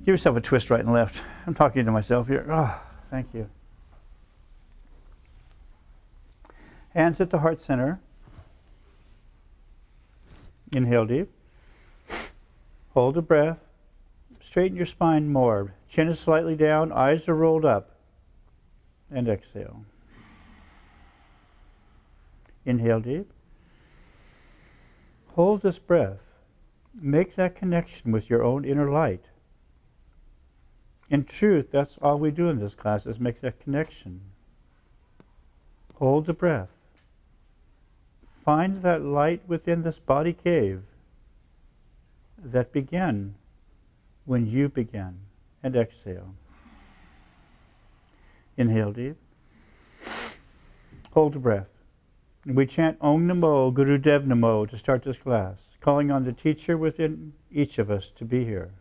Give yourself a twist right and left. I'm talking to myself here. Oh, thank you. Hands at the heart center. Inhale deep. Hold the breath. Straighten your spine more. Chin is slightly down. Eyes are rolled up. And exhale. Inhale deep. Hold this breath. Make that connection with your own inner light. In truth, that's all we do in this class, is make that connection. Hold the breath. Find that light within this body cave that began when you began. And exhale. Inhale deep. Hold the breath. And we chant Om Namo Guru Dev Namo to start this class, calling on the teacher within each of us to be here.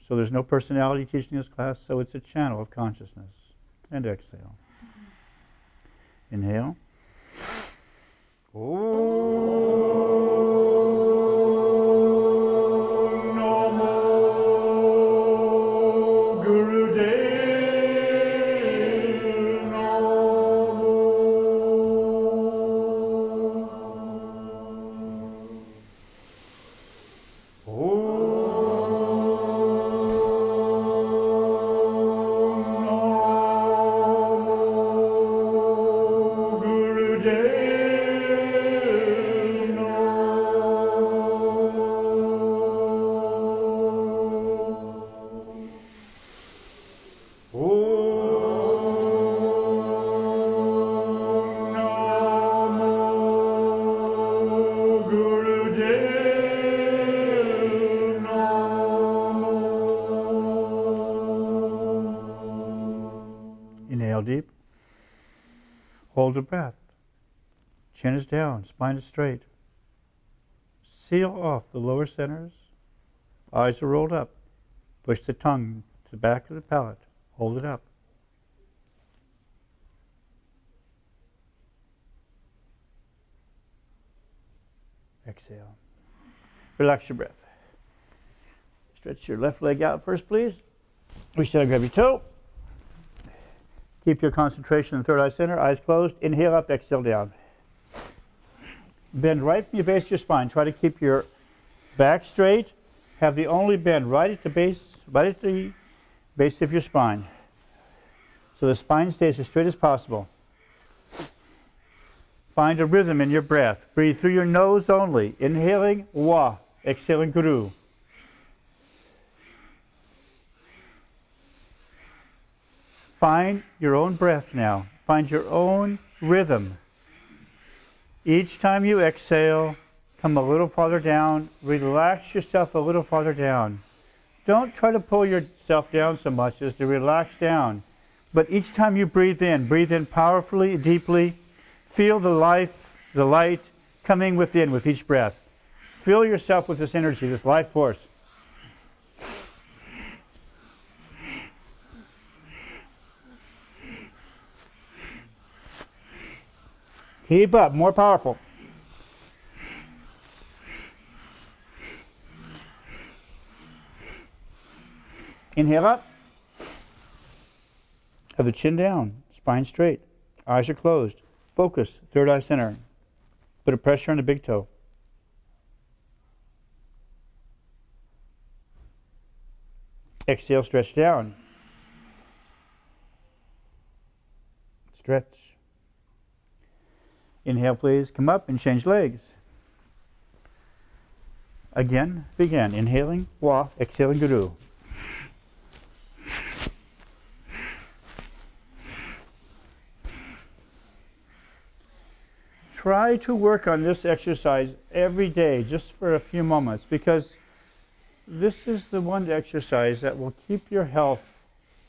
So there's no personality teaching this class, so it's a channel of consciousness. And exhale. Inhale. Inhale deep. Hold the breath. Chin is down, spine is straight. Seal off the lower centers. Eyes are rolled up. Push the tongue to the back of the palate. Hold it up. Exhale. Relax your breath. Stretch your left leg out first, please. Reach down and grab your toe. Keep your concentration in the third eye center. Eyes closed. Inhale up, exhale down. Bend right from your base of your spine. Try to keep your back straight. Have the only bend right at the base of your spine. So the spine stays as straight as possible. Find a rhythm in your breath. Breathe through your nose only. Inhaling Wa, exhaling Guru. Find your own breath now. Find your own rhythm. Each time you exhale, come a little farther down. Relax yourself a little farther down. Don't try to pull yourself down so much as to relax down. But each time you breathe in powerfully, deeply. Feel the life, the light coming within with each breath. Fill yourself with this energy, this life force. Keep up, more powerful. Inhale up. Have the chin down, spine straight. Eyes are closed. Focus, third eye center. Put a pressure on the big toe. Exhale, stretch down. Stretch. Inhale, please. Come up and change legs. Again, begin. Inhaling, Wa, exhaling, Guru. Try to work on this exercise every day, just for a few moments, because this is the one exercise that will keep your health,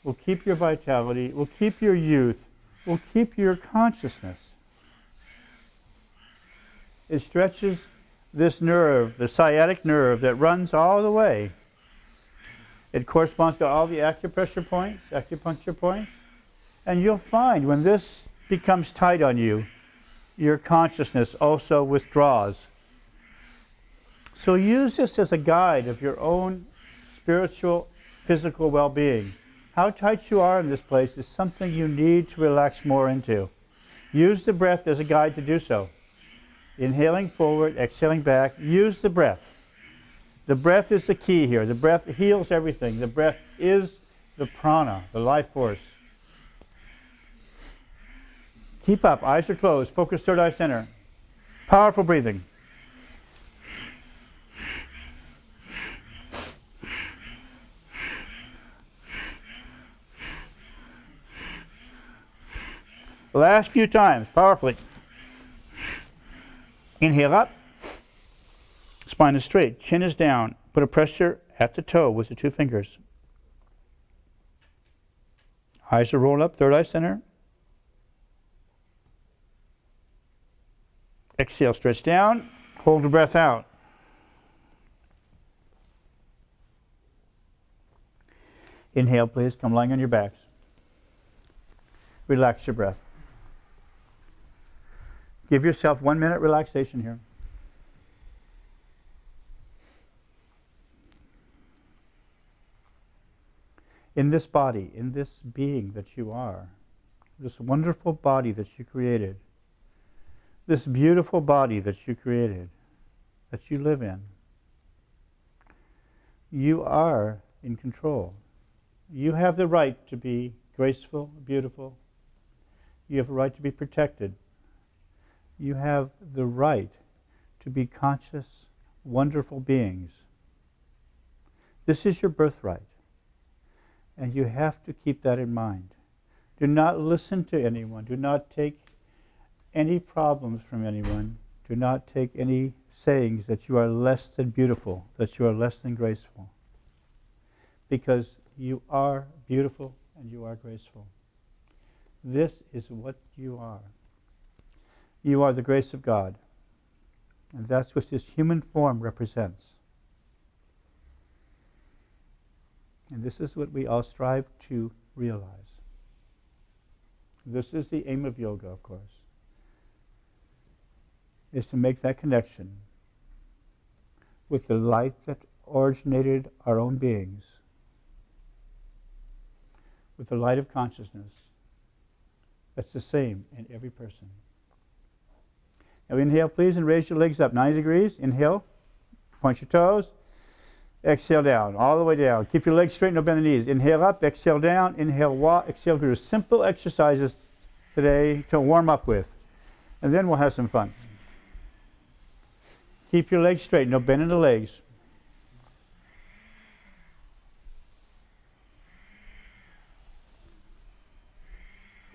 will keep your vitality, will keep your youth, will keep your consciousness. It stretches this nerve, the sciatic nerve that runs all the way. It corresponds to all the acupuncture points, and you'll find when this becomes tight on you, your consciousness also withdraws. So use this as a guide of your own spiritual physical well-being. How tight you are in this place is something you need to relax more into. Use the breath as a guide to do so. Inhaling forward, exhaling back. Use the breath. The breath is the key here. The breath heals everything. The breath is the prana, the life force. Keep up. Eyes are closed. Focus third eye center. Powerful breathing. Last few times, powerfully. Inhale up. Spine is straight. Chin is down. Put a pressure at the toe with the two fingers. Eyes are rolled up. Third eye center. Exhale, stretch down. Hold the breath out. Inhale, please. Come lying on your backs. Relax your breath. Give yourself 1 minute relaxation here. In this body, in this being that you are, this wonderful body that you created, this beautiful body that you created, that you live in, you are in control. You have the right to be graceful, beautiful. You have a right to be protected. You have the right to be conscious, wonderful beings. This is your birthright, and you have to keep that in mind. Do not listen to anyone. Do not take any problems from anyone. Do not take any sayings that you are less than beautiful, that you are less than graceful. Because you are beautiful and you are graceful. This is what you are. You are the grace of God. And that's what this human form represents. And this is what we all strive to realize. This is the aim of yoga, of course, is to make that connection with the light that originated our own beings, with the light of consciousness that's the same in every person. Now inhale, please, and raise your legs up 90 degrees. Inhale, point your toes. Exhale down, all the way down. Keep your legs straight, no bend the knees. Inhale up, exhale down, inhale, walk, exhale, guru. Simple exercises today to warm up with. And then we'll have some fun. Keep your legs straight, no bend in the legs.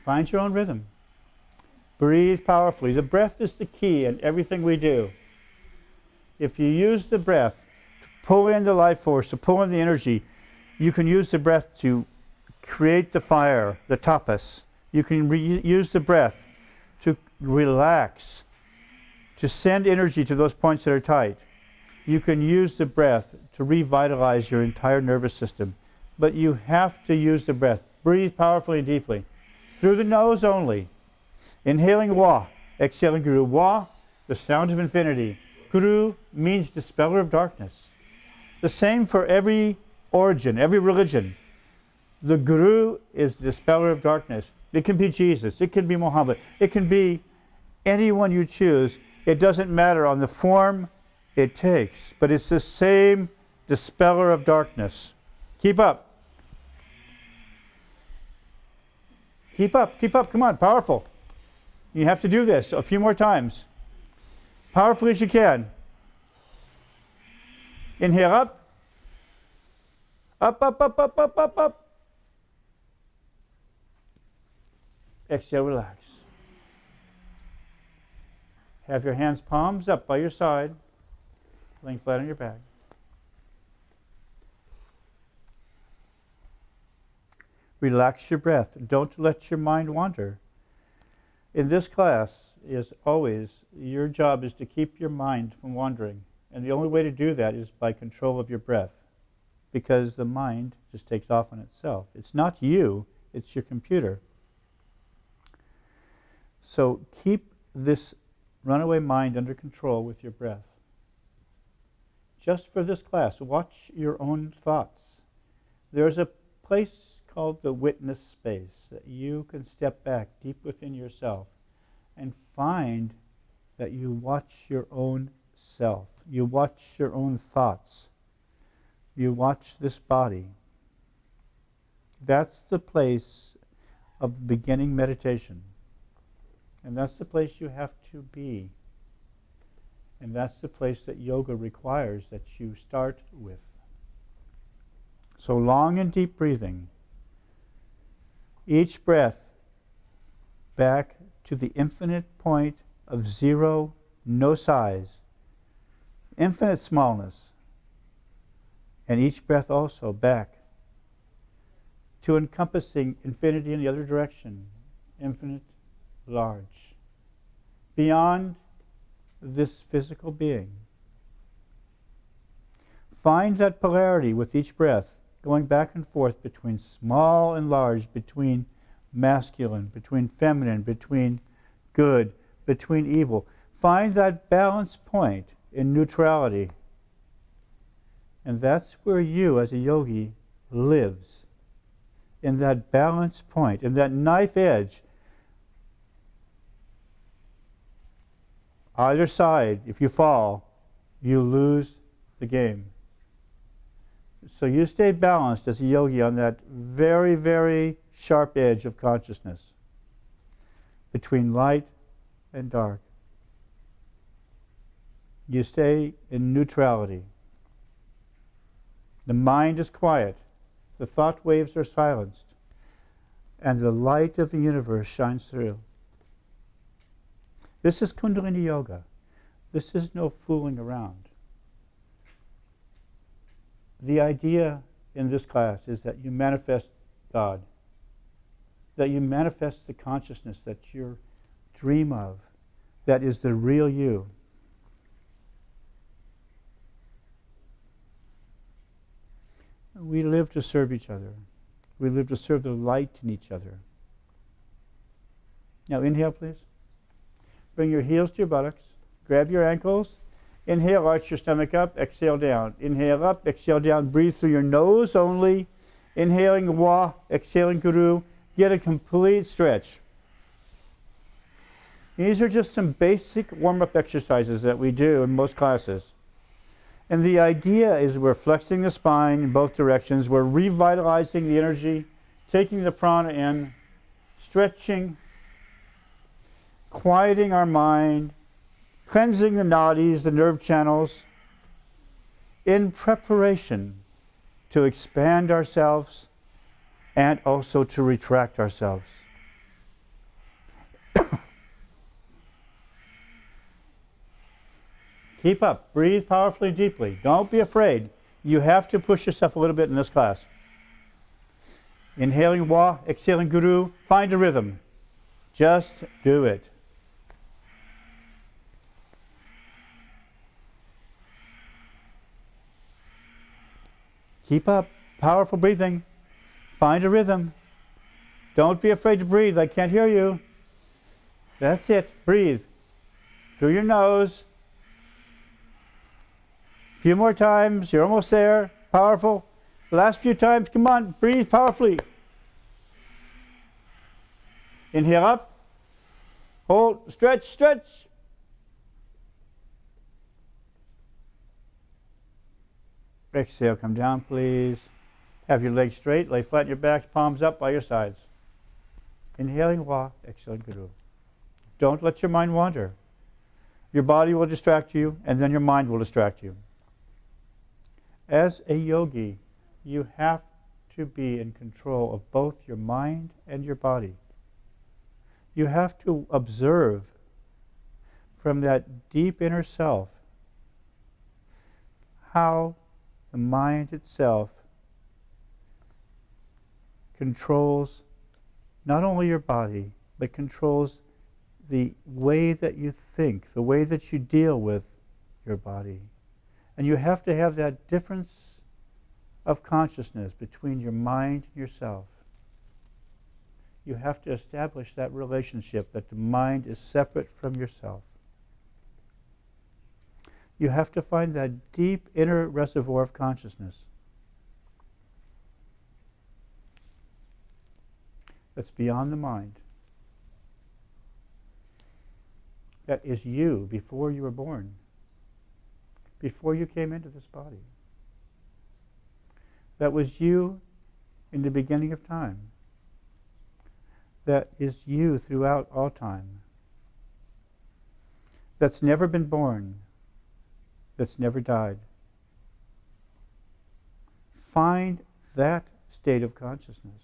Find your own rhythm. Breathe powerfully. The breath is the key in everything we do. If you use the breath to pull in the life force, to pull in the energy, you can use the breath to create the fire, the tapas. You can use the breath to relax, to send energy to those points that are tight. You can use the breath to revitalize your entire nervous system. But you have to use the breath. Breathe powerfully and deeply. Through the nose only. Inhaling wa, exhaling guru. Wa, the sound of infinity. Guru means dispeller of darkness. The same for every origin, every religion. The guru is the dispeller of darkness. It can be Jesus, it can be Muhammad, it can be anyone you choose. It doesn't matter on the form it takes, but it's the same dispeller of darkness. Keep up. Keep up, keep up, come on, powerful. You have to do this a few more times. Powerfully as you can. Inhale up. Up, up, up, up, up, up, up. Exhale, relax. Have your hands palms up by your side, laying flat on your back. Relax your breath. Don't let your mind wander. In this class, is always, your job is to keep your mind from wandering. And the only way to do that is by control of your breath. Because the mind just takes off on itself. It's not you, it's your computer. So keep this runaway mind under control with your breath. Just for this class, watch your own thoughts. there's a place called the witness space that you can step back deep within yourself and find that you watch your own self. You watch your own thoughts. You watch this body. That's the place of the beginning meditation. And that's the place you have to be. And that's the place that yoga requires that you start with. So long and deep breathing. Each breath back to the infinite point of zero, no size, infinite smallness. And each breath also back to encompassing infinity in the other direction, infinite, large, beyond this physical being. Find that polarity with each breath, going back and forth between small and large, between masculine, between feminine, between good, between evil. Find that balance point in neutrality. And that's where you, as a yogi, lives. In that balance point, in that knife edge. Either side, if you fall, you lose the game. So you stay balanced as a yogi on that very, very sharp edge of consciousness between light and dark. You stay in neutrality. The mind is quiet. The thought waves are silenced. And the light of the universe shines through. This is Kundalini Yoga. This is no fooling around. The idea in this class is that you manifest God, that you manifest the consciousness that you dream of, that is the real you. We live to serve each other. We live to serve the light in each other. Now inhale, please. Bring your heels to your buttocks. Grab your ankles. Inhale, arch your stomach up. Exhale down. Inhale up, exhale down. Breathe through your nose only. Inhaling Wa, exhaling Guru. Get a complete stretch. These are just some basic warm-up exercises that we do in most classes. And the idea is we're flexing the spine in both directions. We're revitalizing the energy, taking the prana in, stretching, quieting our mind, cleansing the nadis, the nerve channels, in preparation to expand ourselves and also to retract ourselves. Keep up. Breathe powerfully and deeply. Don't be afraid. You have to push yourself a little bit in this class. Inhaling Wa, exhaling Guru. Find a rhythm. Just do it. Keep up. Powerful breathing. Find a rhythm. Don't be afraid to breathe. I can't hear you. That's it. Breathe. Through your nose. A few more times. You're almost there. Powerful. The last few times. Come on. Breathe powerfully. Inhale up. Hold. Stretch. Stretch. Exhale. Come down, please. Have your legs straight. Lay flat on your backs. Palms up by your sides. Inhaling Wa. Exhaling Guru. Don't let your mind wander. Your body will distract you, and then your mind will distract you. As a yogi, you have to be in control of both your mind and your body. You have to observe from that deep inner self how the mind itself controls not only your body, but controls the way that you think, the way that you deal with your body. And you have to have that difference of consciousness between your mind and yourself. You have to establish that relationship that the mind is separate from yourself. You have to find that deep inner reservoir of consciousness. that's beyond the mind. That is you before you were born, before you came into this body. That was you in the beginning of time. That is you throughout all time. That's never been born. That's never died. Find that state of consciousness.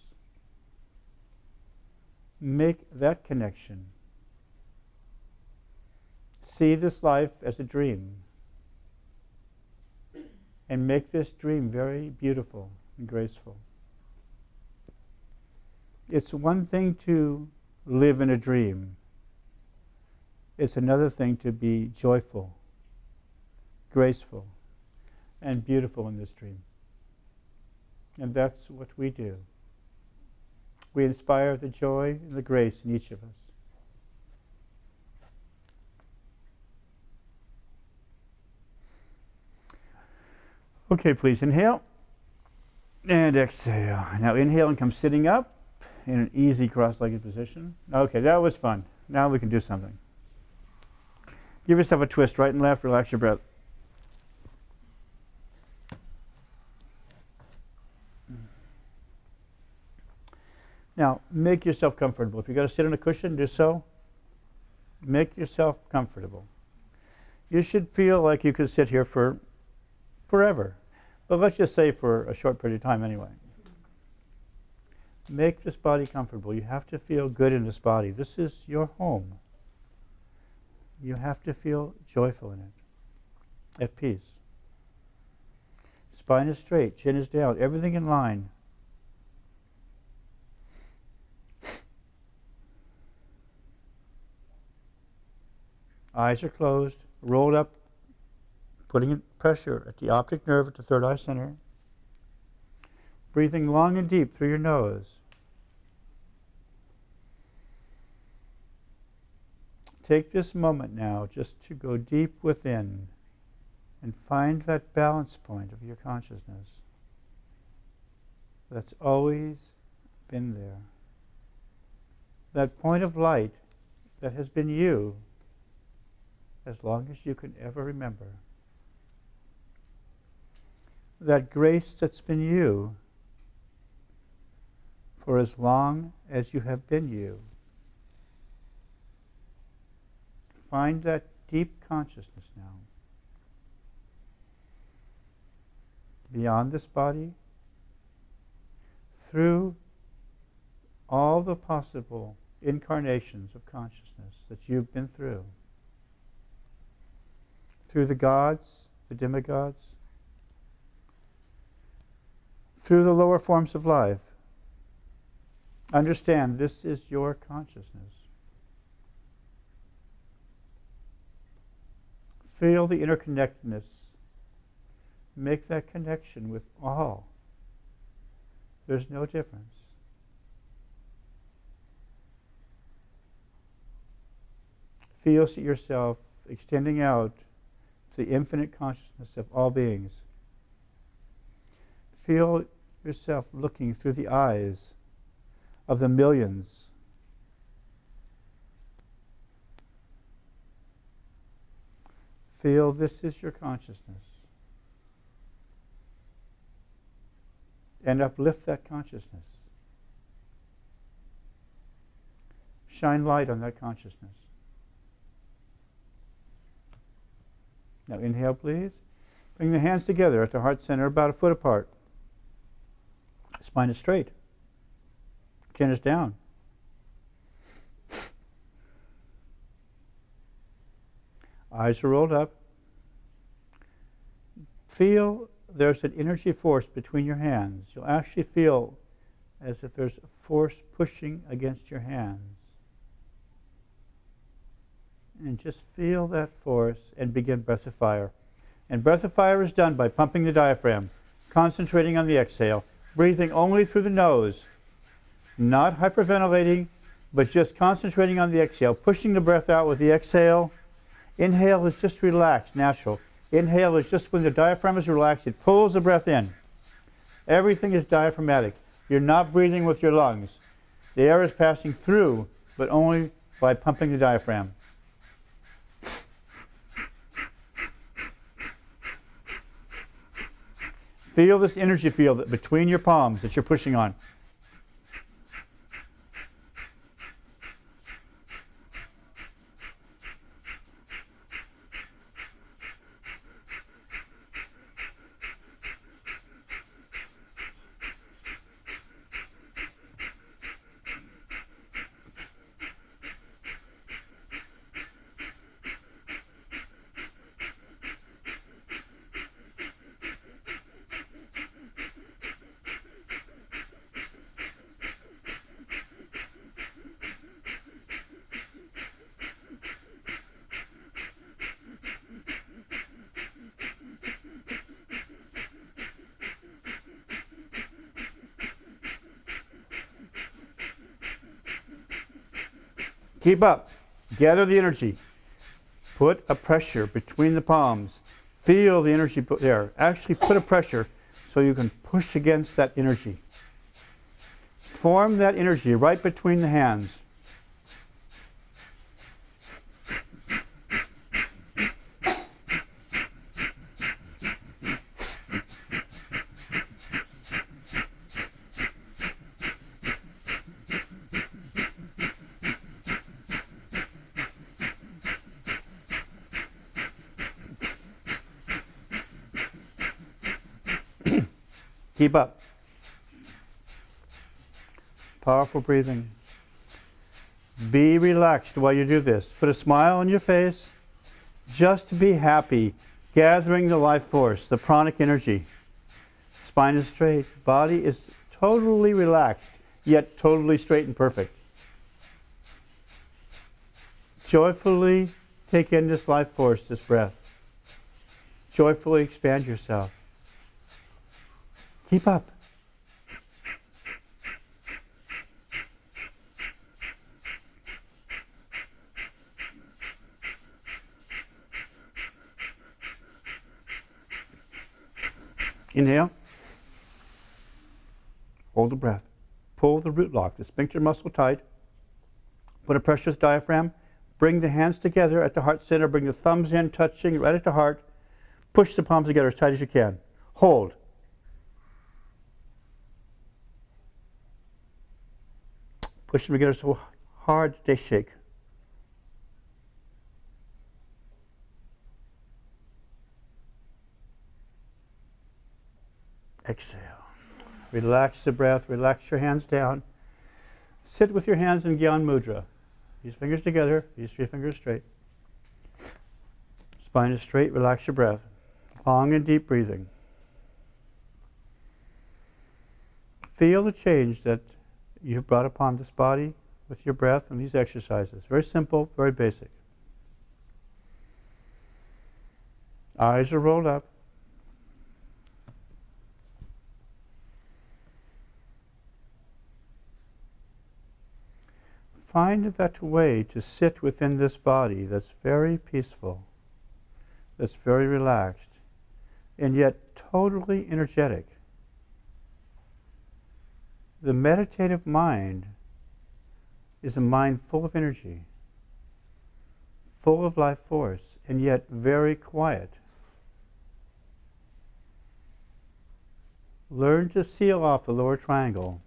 Make that connection. See this life as a dream. And make this dream very beautiful and graceful. It's one thing to live in a dream. It's another thing to be joyful, graceful, and beautiful in this dream. And that's what we do. We inspire the joy and the grace in each of us. Okay, please inhale and exhale. Now inhale and come sitting up in an easy cross-legged position. Okay, that was fun. Now we can do something. Give yourself a twist right and left, relax your breath. Now, make yourself comfortable. If you've got to sit on a cushion, do so. Make yourself comfortable. You should feel like you could sit here for forever. But let's just say for a short period of time anyway. Make this body comfortable. You have to feel good in this body. This is your home. You have to feel joyful in it, at peace. Spine is straight, chin is down, everything in line. Eyes are closed, rolled up, putting pressure at the optic nerve at the third eye center. Breathing long and deep through your nose. Take this moment now just to go deep within and find that balance point of your consciousness that's always been there. That point of light that has been you as long as you can ever remember. That grace that's been you for as long as you have been you. Find that deep consciousness now. Beyond this body, through all the possible incarnations of consciousness that you've been through. Through the gods, the demigods, through the lower forms of life. Understand this is your consciousness. Feel the interconnectedness. Make that connection with all. There's no difference. Feel yourself extending out to the infinite consciousness of all beings. Feel yourself looking through the eyes of the millions. Feel this is your consciousness. And uplift that consciousness. Shine light on that consciousness. Now inhale, please. Bring the hands together at the heart center, about a foot apart. Spine is straight. Chin is down. Eyes are rolled up. Feel there's an energy force between your hands. You'll actually feel as if there's a force pushing against your hands. And just feel that force and begin breath of fire. And breath of fire is done by pumping the diaphragm, concentrating on the exhale, breathing only through the nose, not hyperventilating, but just concentrating on the exhale, pushing the breath out with the exhale. Inhale is just relaxed, natural. Inhale is just when the diaphragm is relaxed, it pulls the breath in. Everything is diaphragmatic. You're not breathing with your lungs. The air is passing through, but only by pumping the diaphragm. Feel this energy field between your palms that you're pushing on. Keep up. Gather the energy. Put a pressure between the palms. Feel the energy there. Actually put a pressure so you can push against that energy. Form that energy right between the hands. Keep up. Powerful breathing. Be relaxed while you do this. Put a smile on your face. Just be happy, gathering the life force, the pranic energy. Spine is straight. Body is totally relaxed, yet totally straight and perfect. Joyfully take in this life force, this breath. Joyfully expand yourself. Keep up. Inhale. Hold the breath. Pull the root lock, the sphincter muscle tight. Put a pressure with the diaphragm. Bring the hands together at the heart center. Bring the thumbs in, touching right at the heart. Push the palms together as tight as you can. Hold. Push them together so hard they shake. Exhale. Relax the breath. Relax your hands down. Sit with your hands in Gyan Mudra. These fingers together. These three fingers straight. Spine is straight. Relax your breath. Long and deep breathing. Feel the change that you've brought upon this body with your breath and these exercises. Very simple, very basic. Eyes are rolled up. Find that way to sit within this body that's very peaceful, that's very relaxed, and yet totally energetic. The meditative mind is a mind full of energy, full of life force, and yet very quiet. Learn to seal off the lower triangle,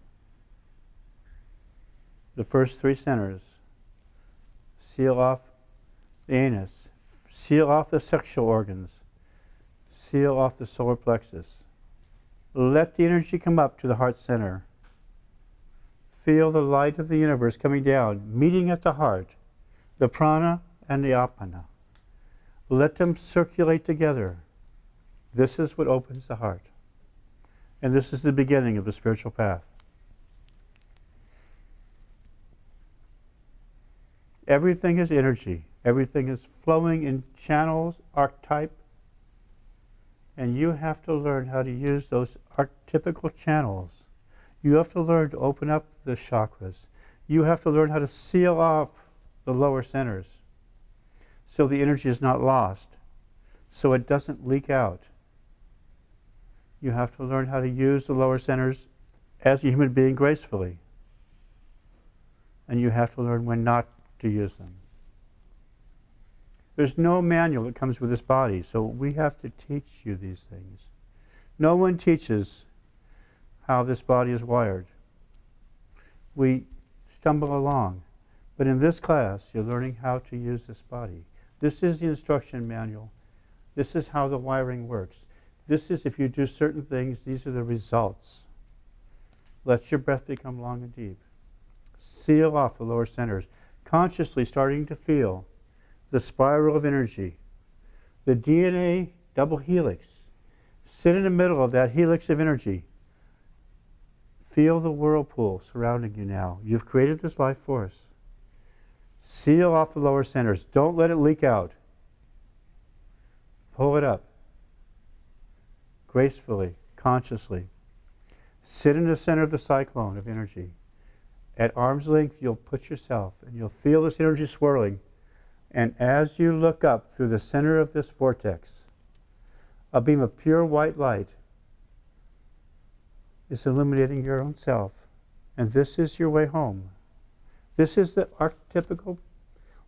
the first three centers. Seal off the anus, seal off the sexual organs, seal off the solar plexus. Let the energy come up to the heart center. Feel the light of the universe coming down, meeting at the heart, the prana and the apana. Let them circulate together. This is what opens the heart. And this is the beginning of the spiritual path. Everything is energy. Everything is flowing in channels, archetype. And you have to learn how to use those archetypical channels. You have to learn to open up the chakras. You have to learn how to seal off the lower centers so the energy is not lost, so it doesn't leak out. You have to learn how to use the lower centers as a human being gracefully. and you have to learn when not to use them. There's no manual that comes with this body, so we have to teach you these things. No one teaches how this body is wired. We stumble along. But in this class, you're learning how to use this body. This is the instruction manual. This is how the wiring works. This is, if you do certain things, these are the results. Let your breath become long and deep. Seal off the lower centers, consciously starting to feel the spiral of energy, the DNA double helix. Sit in the middle of that helix of energy. Feel the whirlpool surrounding you now. You've created this life force. Seal off the lower centers. Don't let it leak out. Pull it up. Gracefully, consciously. Sit in the center of the cyclone of energy. At arm's length, you'll put yourself, and you'll feel this energy swirling. And as you look up through the center of this vortex, a beam of pure white light is illuminating your own self. And this is your way home. This is the archetypical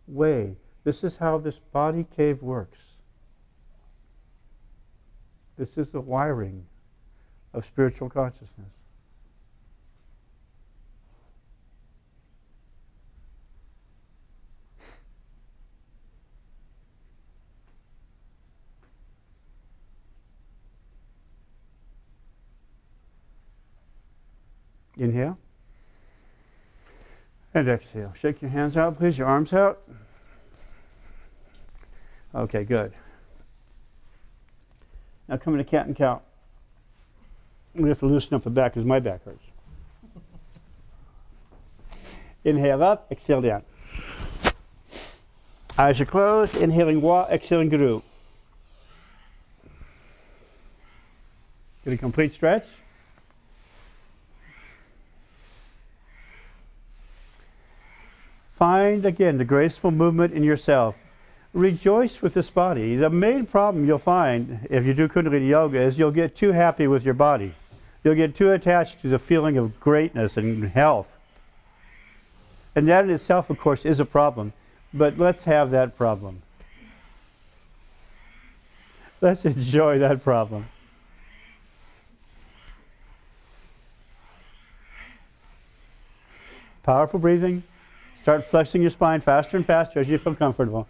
way. This is how this body cave works. This is the wiring of spiritual consciousness. Inhale. And exhale. Shake your hands out, please. Your arms out. Okay, good. Now come into cat and cow. We have to loosen up the back because my back hurts. Inhale up, exhale down. Eyes are closed. Inhaling wa, exhaling guru. Get a complete stretch. Find, again, the graceful movement in yourself. Rejoice with this body. The main problem you'll find if you do Kundalini Yoga is you'll get too happy with your body. You'll get too attached to the feeling of greatness and health. And that in itself, of course, is a problem. But let's have that problem. Let's enjoy that problem. Powerful breathing. Start flexing your spine faster and faster as you feel comfortable.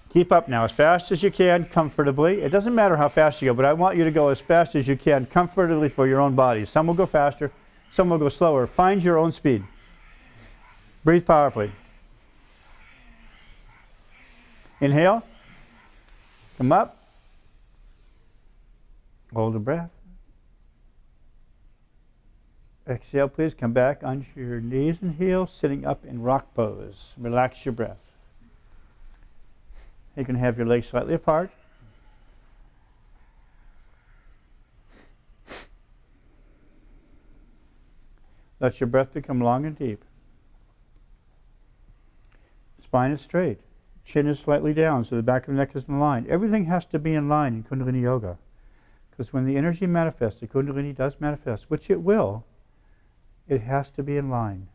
Keep up now as fast as you can, comfortably. It doesn't matter how fast you go, but I want you to go as fast as you can, comfortably for your own body. Some will go faster, some will go slower. Find your own speed. Breathe powerfully. Inhale. Come up. Hold the breath. Exhale, please. Come back onto your knees and heels, sitting up in rock pose. Relax your breath. You can have your legs slightly apart. Let your breath become long and deep. Spine is straight. Chin is slightly down, so the back of the neck is in line. Everything has to be in line in Kundalini Yoga. Because when the energy manifests, the Kundalini does manifest, which it will, it has to be in line.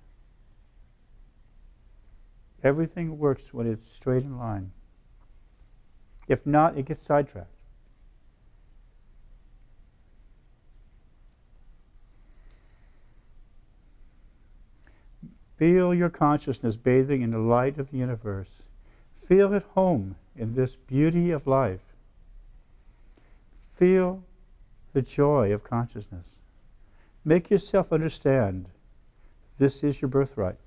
Everything works when it's straight in line. If not, it gets sidetracked. Feel your consciousness bathing in the light of the universe. Feel at home in this beauty of life. Feel the joy of consciousness. Make yourself understand this is your birthright.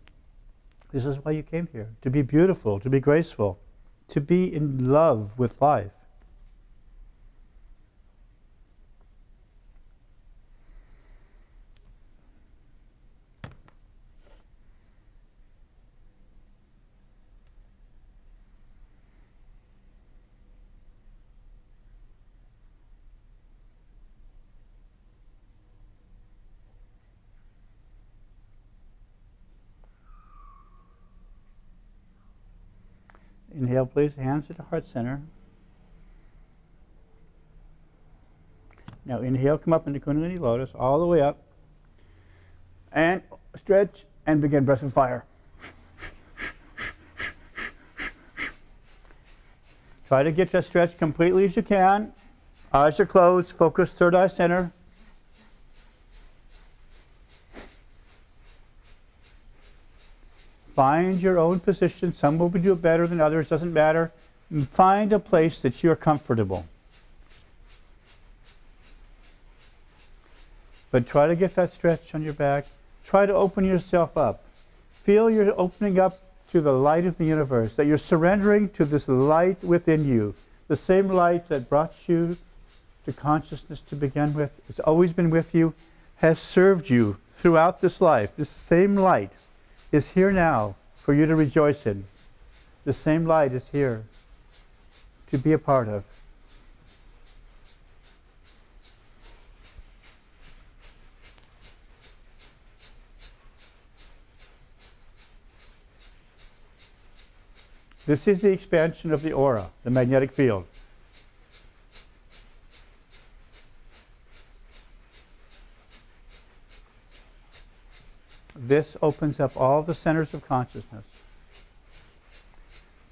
This is why you came here, to be beautiful, to be graceful, to be in love with life. Inhale, please. Hands at the heart center. Now inhale, come up into Kundalini Lotus, all the way up. And stretch and begin breath of fire. Try to get that stretch completely as you can. Eyes are closed. Focus third eye center. Find your own position. Some will do it better than others. Doesn't matter. Find a place that you're comfortable. But try to get that stretch on your back. Try to open yourself up. Feel you're opening up to the light of the universe, that you're surrendering to this light within you. The same light that brought you to consciousness to begin with, has always been with you, has served you throughout this life. This same light is here now for you to rejoice in. The same light is here to be a part of. This is the expansion of the aura, the magnetic field. This opens up all the centers of consciousness.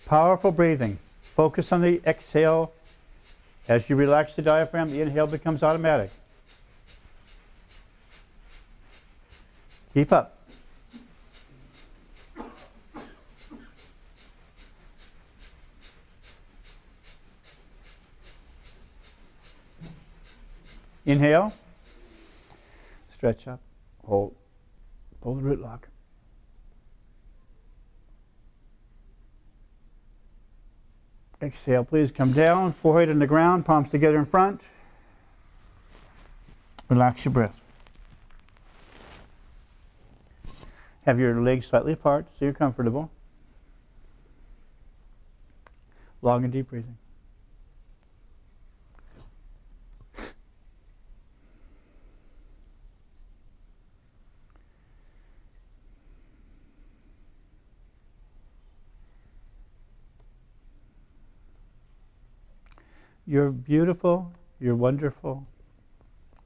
Powerful breathing. Focus on the exhale. As you relax the diaphragm, the inhale becomes automatic. Keep up. Inhale. Stretch up. Hold. Pull the root lock. Exhale, please. Come down. Forehead on the ground. Palms together in front. Relax your breath. Have your legs slightly apart so you're comfortable. Long and deep breathing. You're beautiful, you're wonderful,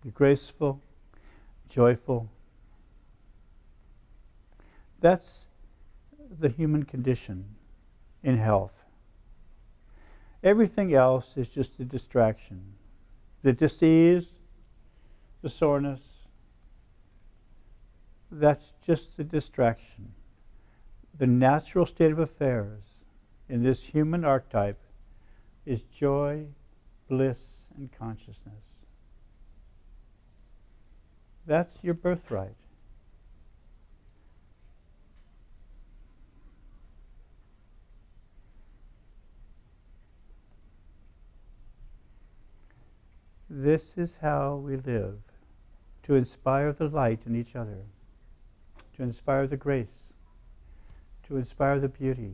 you're graceful, joyful. That's the human condition in health. Everything else is just a distraction. The disease, the soreness, that's just the distraction. The natural state of affairs in this human archetype is joy, bliss, and consciousness. That's your birthright. This is how we live, to inspire the light in each other, to inspire the grace, to inspire the beauty.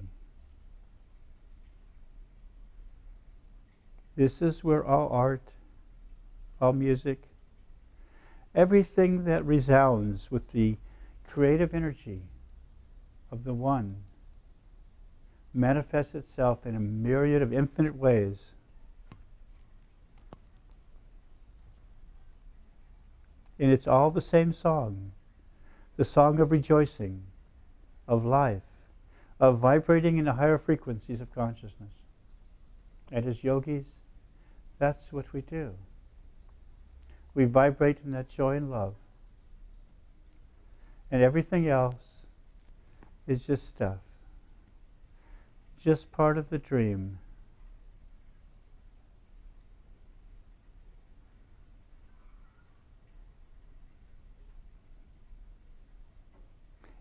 This is where all art, all music, everything that resounds with the creative energy of the One manifests itself in a myriad of infinite ways. And it's all the same song, the song of rejoicing, of life, of vibrating in the higher frequencies of consciousness. And as yogis, that's what we do. We vibrate in that joy and love. And everything else is just stuff. Just part of the dream.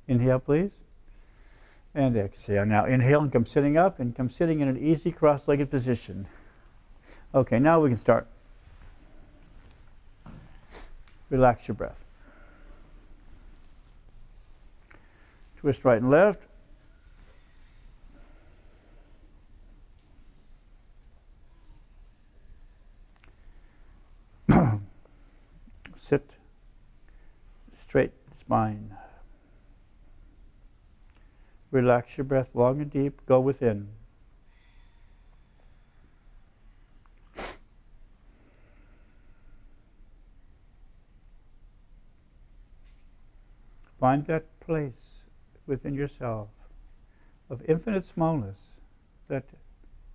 Inhale, please. And exhale. Now inhale and come sitting up and come sitting in an easy cross-legged position. Okay, now we can start. Relax your breath. Twist right and left. Sit. Straight spine. Relax your breath long and deep. Go within. Find that place within yourself of infinite smallness that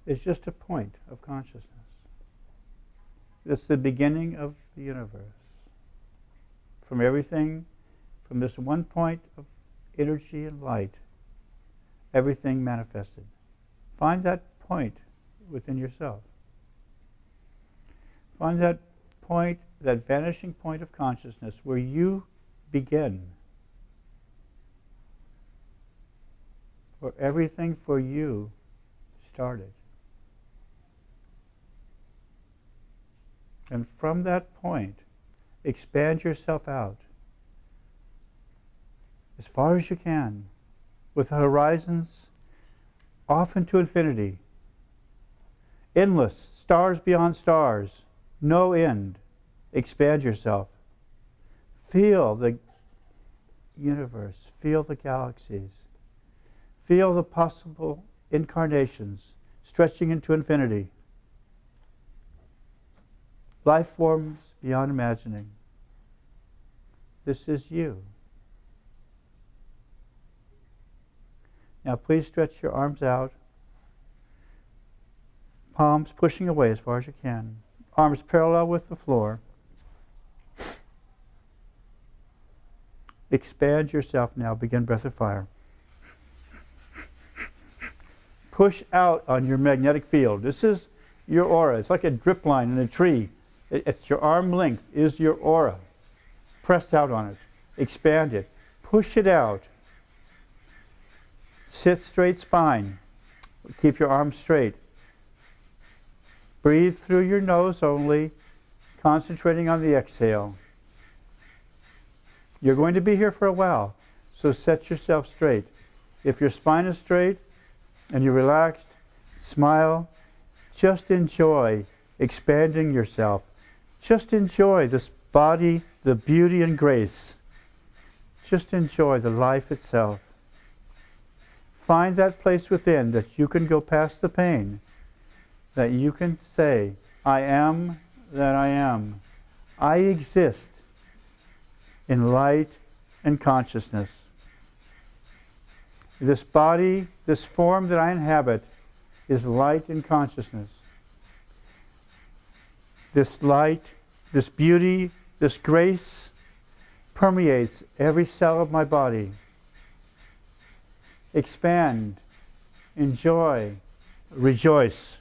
is just a point of consciousness. It's the beginning of the universe. From everything, from this one point of energy and light, everything manifested. Find that point within yourself. Find that point, that vanishing point of consciousness where you begin. Where everything for you started. And from that point, expand yourself out as far as you can, with the horizons off into infinity. Endless, stars beyond stars, no end. Expand yourself. Feel the universe, feel the galaxies, feel the possible incarnations stretching into infinity. Life forms beyond imagining. This is you. Now please stretch your arms out. Palms pushing away as far as you can. Arms parallel with the floor. Expand yourself now. Begin breath of fire. Push out on your magnetic field. This is your aura. It's like a drip line in a tree. At your arm length is your aura. Press out on it. Expand it. Push it out. Sit straight spine. Keep your arms straight. Breathe through your nose only, concentrating on the exhale. You're going to be here for a while, so set yourself straight. If your spine is straight and you're relaxed, smile. Just enjoy expanding yourself. Just enjoy this body, the beauty and grace. Just enjoy the life itself. Find that place within that you can go past the pain, that you can say, I am that I am. I exist in light and consciousness. This body, this form that I inhabit, is light and consciousness. This light, this beauty, this grace permeates every cell of my body. Expand, enjoy, rejoice.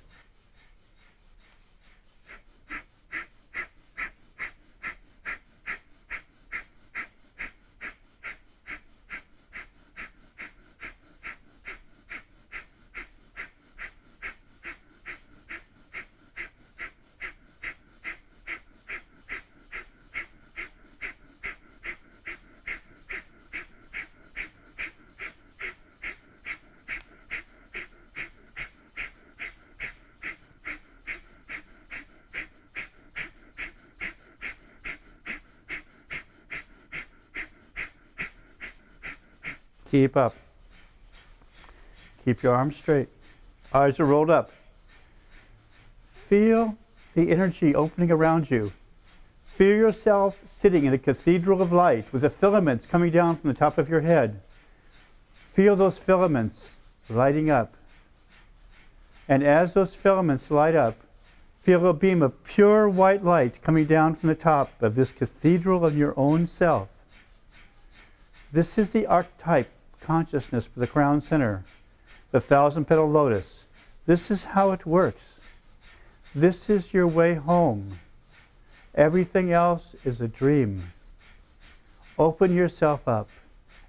Keep up. Keep your arms straight. Eyes are rolled up. Feel the energy opening around you. Feel yourself sitting in a cathedral of light with the filaments coming down from the top of your head. Feel those filaments lighting up. And as those filaments light up, feel a beam of pure white light coming down from the top of this cathedral of your own self. This is the archetype consciousness for the crown center, the 1,000-petal lotus. This is how it works. This is your way home. Everything else is a dream. Open yourself up.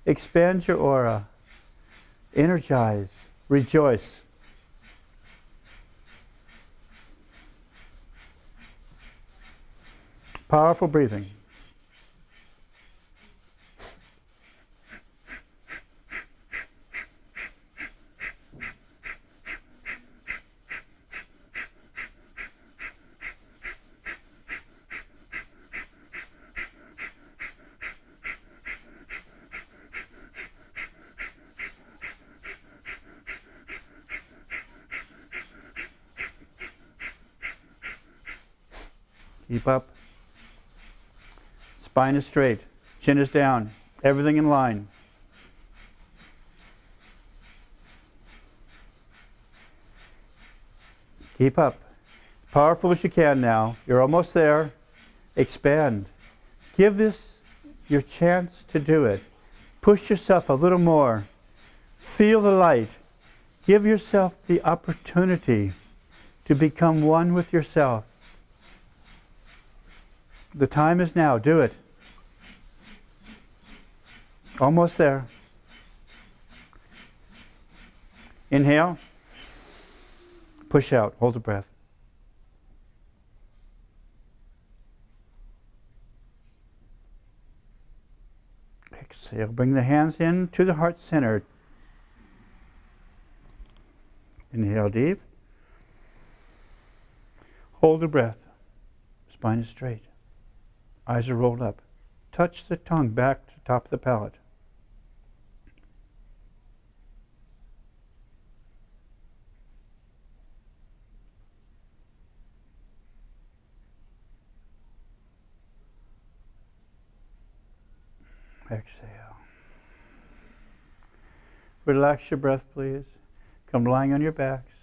Expand your aura. Energize. Rejoice. Powerful breathing. Keep up. Spine is straight. Chin is down. Everything in line. Keep up. Powerful as you can now. You're almost there. Expand. Give this your chance to do it. Push yourself a little more. Feel the light. Give yourself the opportunity to become one with yourself. The time is now. Do it. Almost there. Inhale. Push out. Hold the breath. Exhale. Bring the hands in to the heart center. Inhale deep. Hold the breath. Spine is straight. Eyes are rolled up. Touch the tongue back to the top of the palate. Exhale. Relax your breath, please. Come lying on your backs.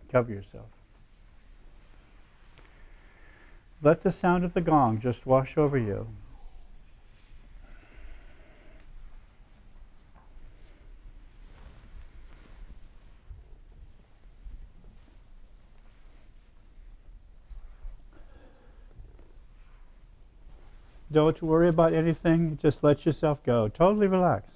Cover yourself. Let the sound of the gong just wash over you. Don't worry about anything. Just let yourself go. Totally relax.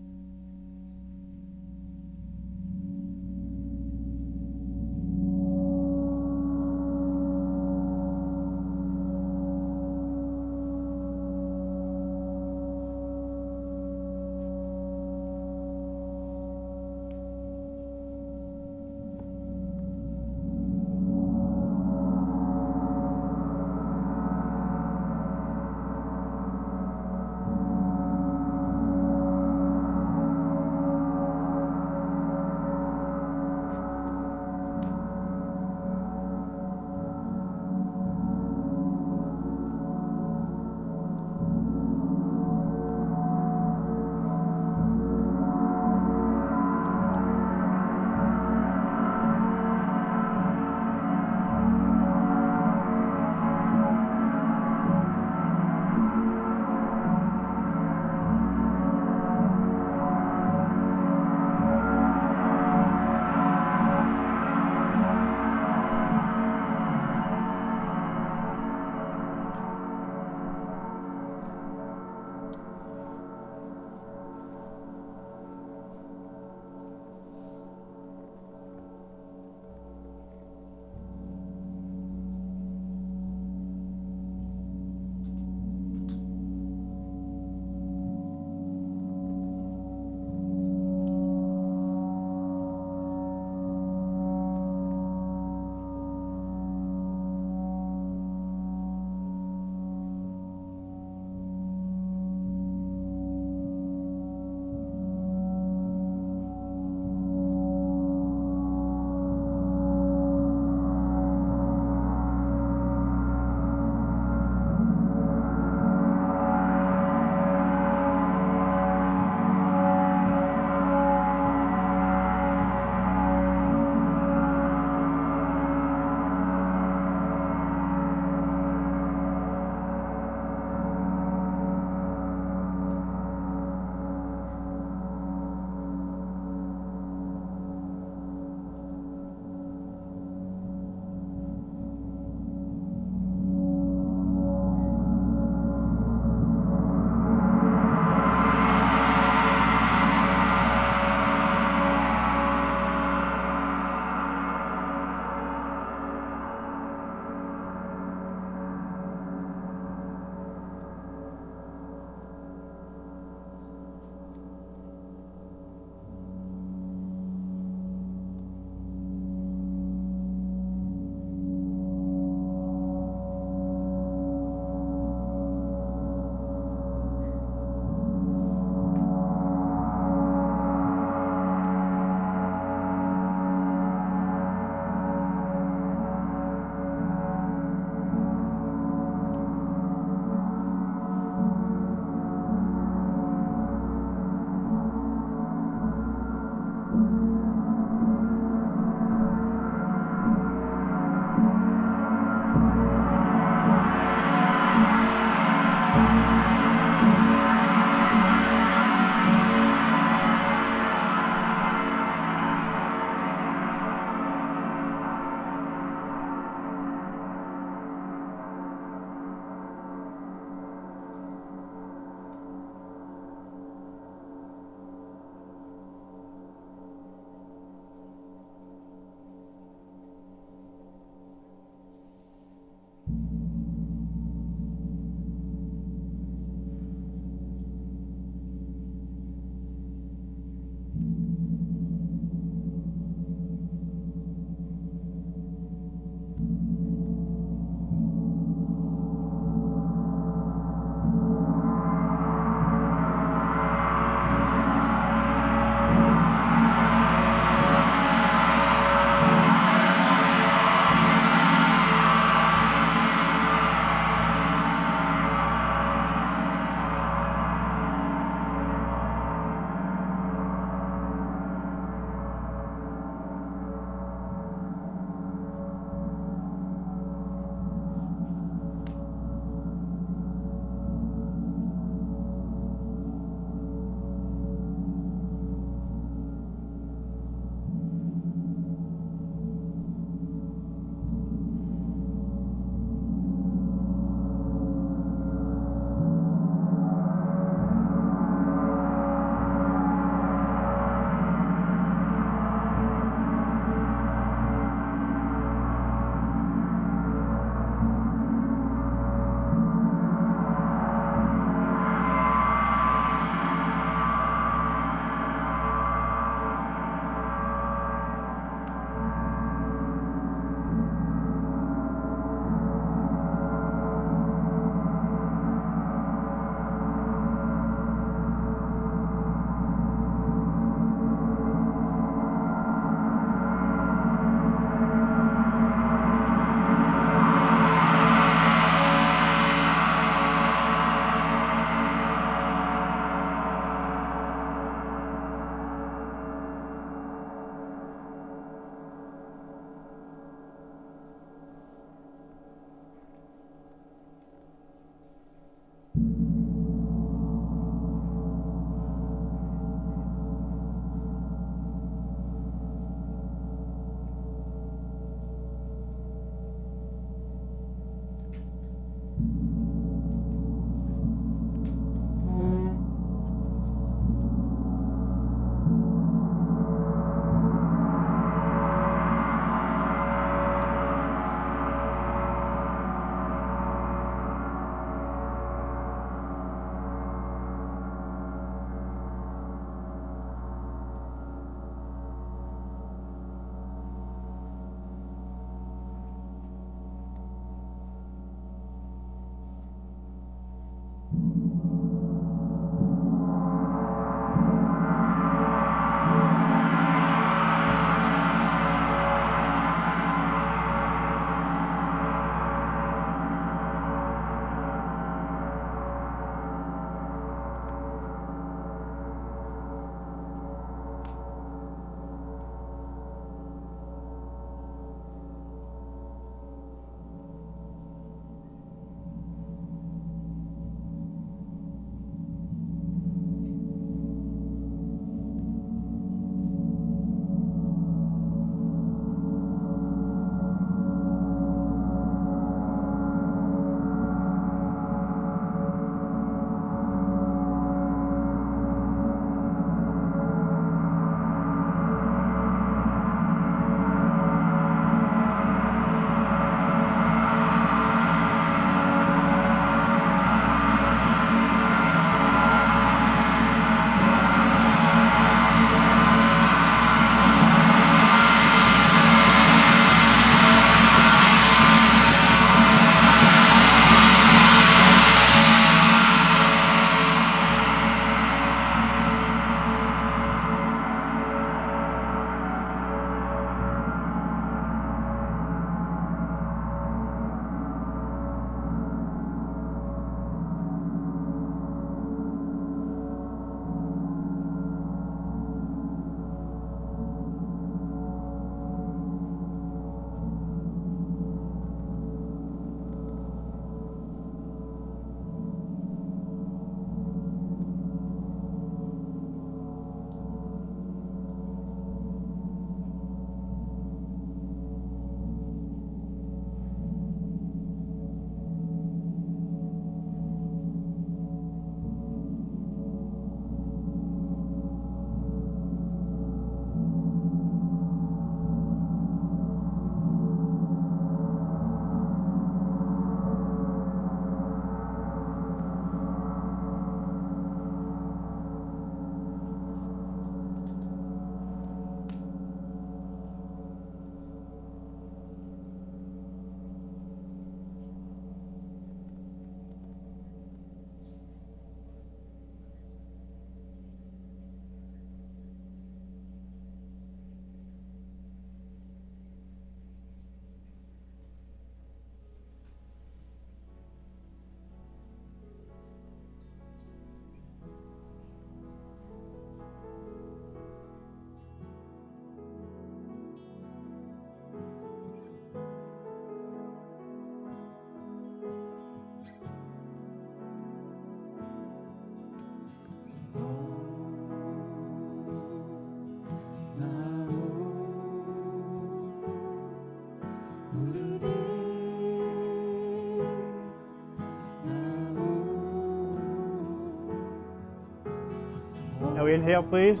Now inhale, please.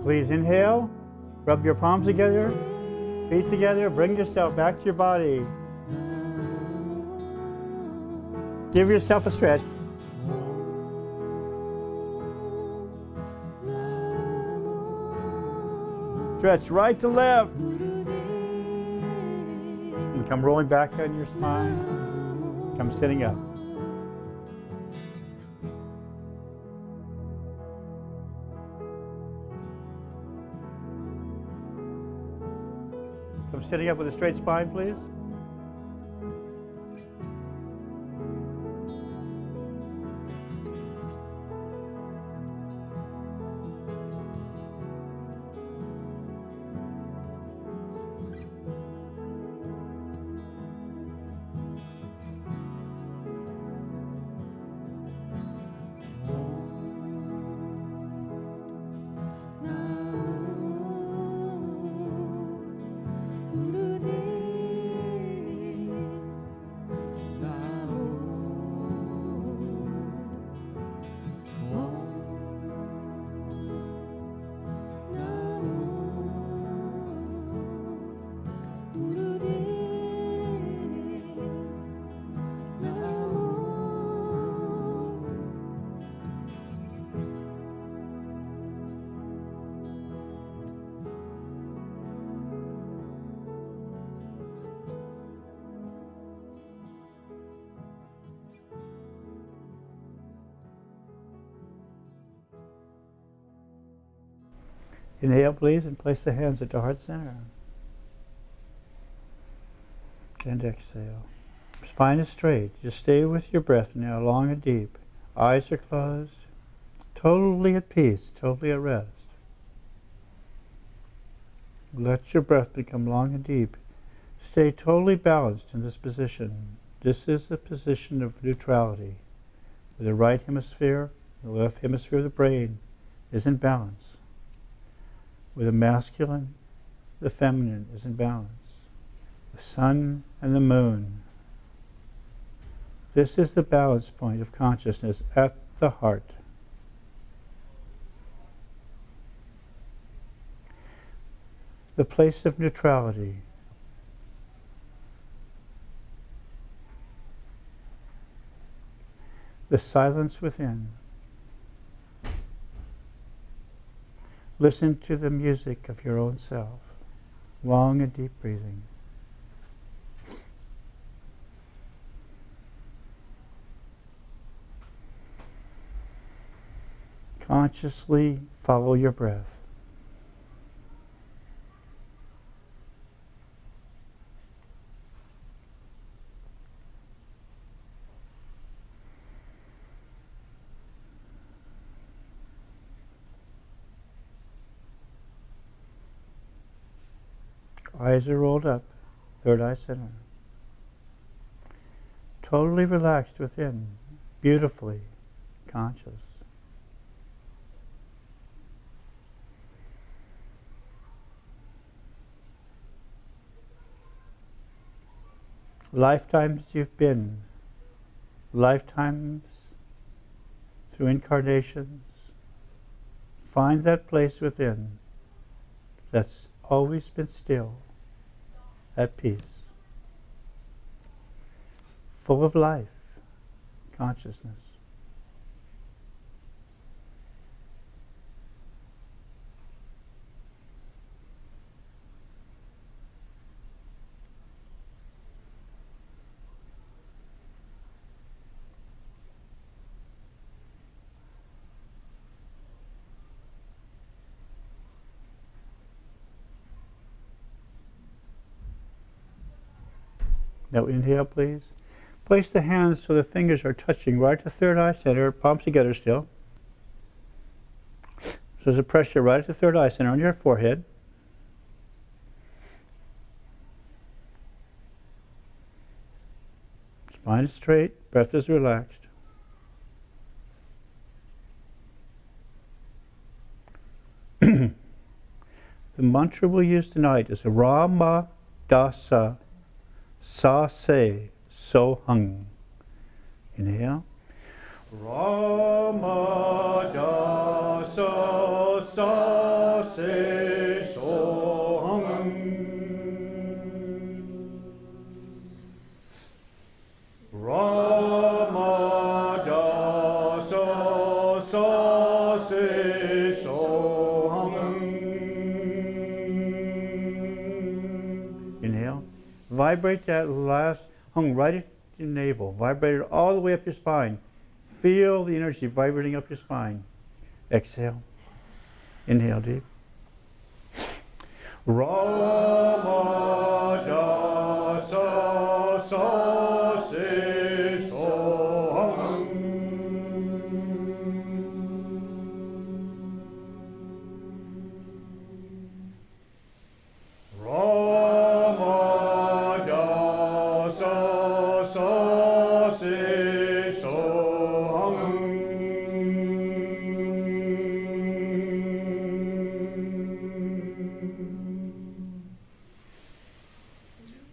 Please inhale. Rub your palms together, feet together. Bring yourself back to your body. Give yourself a stretch. Stretch right to left. And come rolling back on your spine. Come sitting up. Come sitting up with a straight spine, please. Inhale, please, and place the hands at the heart center. And exhale. Spine is straight. Just stay with your breath now, long and deep. Eyes are closed. Totally at peace, totally at rest. Let your breath become long and deep. Stay totally balanced in this position. This is a position of neutrality. The right hemisphere, the left hemisphere of the brain is in balance. With the masculine, the feminine is in balance. The sun and the moon. This is the balance point of consciousness at the heart. The place of neutrality. The silence within. Listen to the music of your own self. Long and deep breathing. Consciously follow your breath. Eyes are rolled up, third eye center. Totally relaxed within, beautifully conscious. Lifetimes you've been, lifetimes through incarnations, find that place within that's always been still, at peace, full of life, consciousness. Now inhale, please. Place the hands so the fingers are touching right at the third eye center, palms together still. So there's a pressure right at the third eye center on your forehead. Spine is straight, breath is relaxed. The mantra we'll use tonight is Rama Dasa Sa Se So Hung. Inhale. Rama dasa sa se soham. Rama dasa sa se soham. Inhale. Vibrate that last hung right at your navel. Vibrate it all the way up your spine. Feel the energy vibrating up your spine. Exhale. Inhale deep. Rama dasa sa se soham. Rama dasa sa se soham.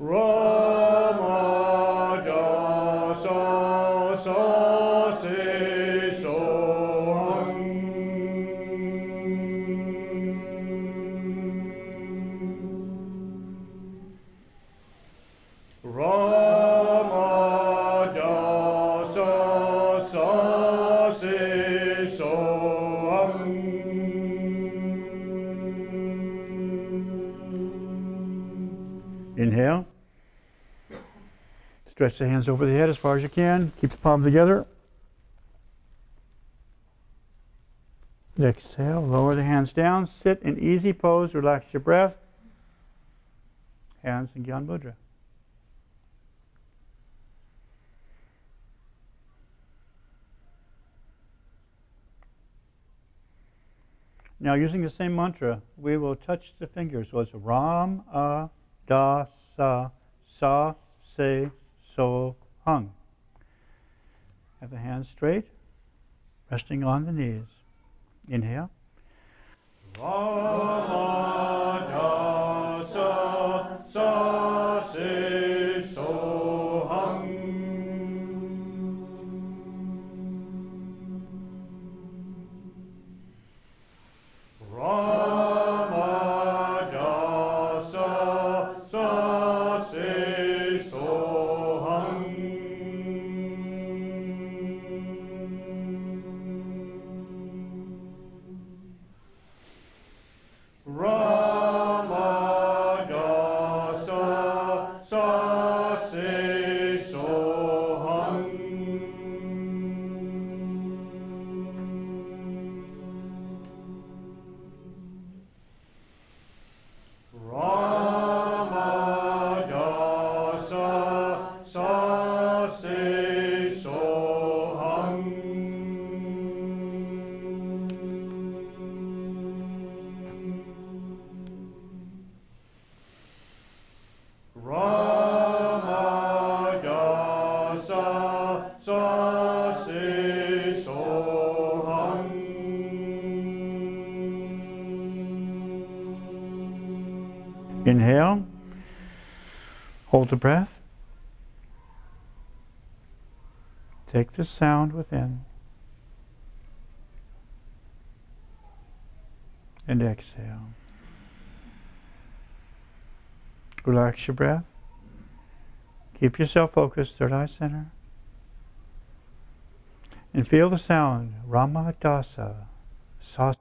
Rama dasa sa se soham. Rama dasa sa se soham. Inhale. Stretch the hands over the head as far as you can. Keep the palms together. Exhale. Lower the hands down. Sit in easy pose. Relax your breath. Hands in Gyan Mudra. Now, using the same mantra, we will touch the fingers. So it's Ram, A, Da, Sa, Sa, Se, So, Hung. Have the hands straight, resting on the knees. Inhale. Rama, Da, Sa, Sa, Se, So, Hung. Rama dasa sa se soham. Rama dasa sa se soham. Rama dasa sa se soham. Rama dasa sa se soham. Inhale. Hold the breath. Take the sound within. And exhale. Relax your breath. Keep yourself focused, third eye center. And feel the sound, Rama Dasa, Sa.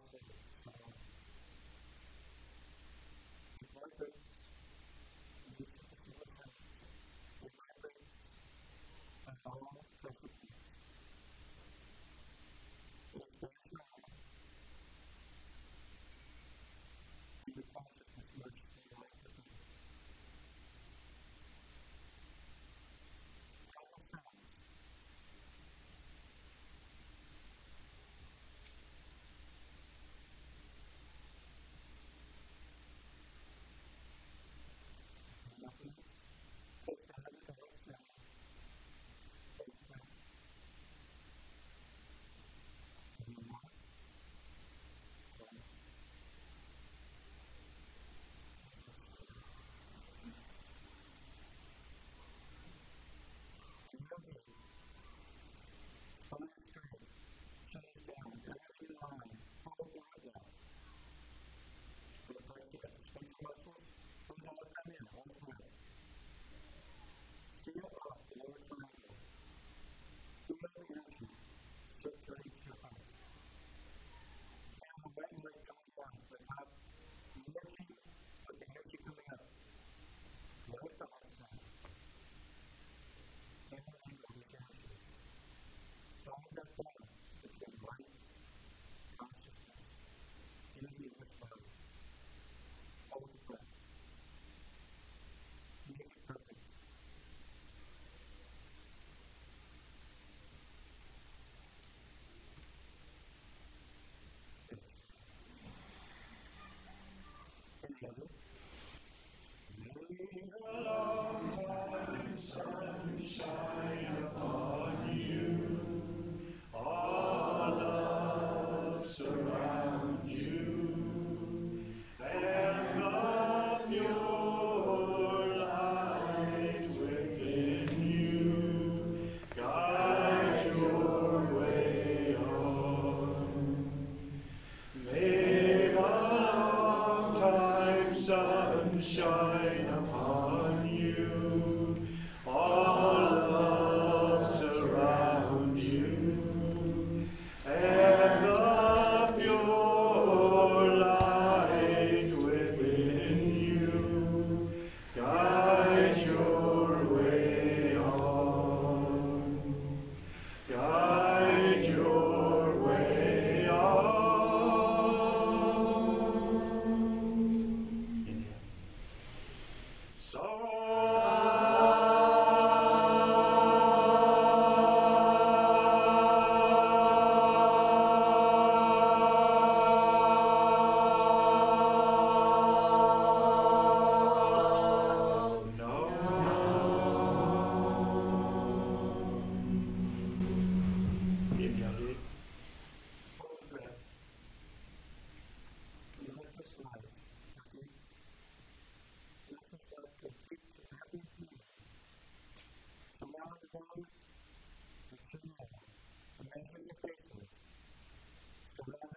Close your eyes. Imagine your face. Surround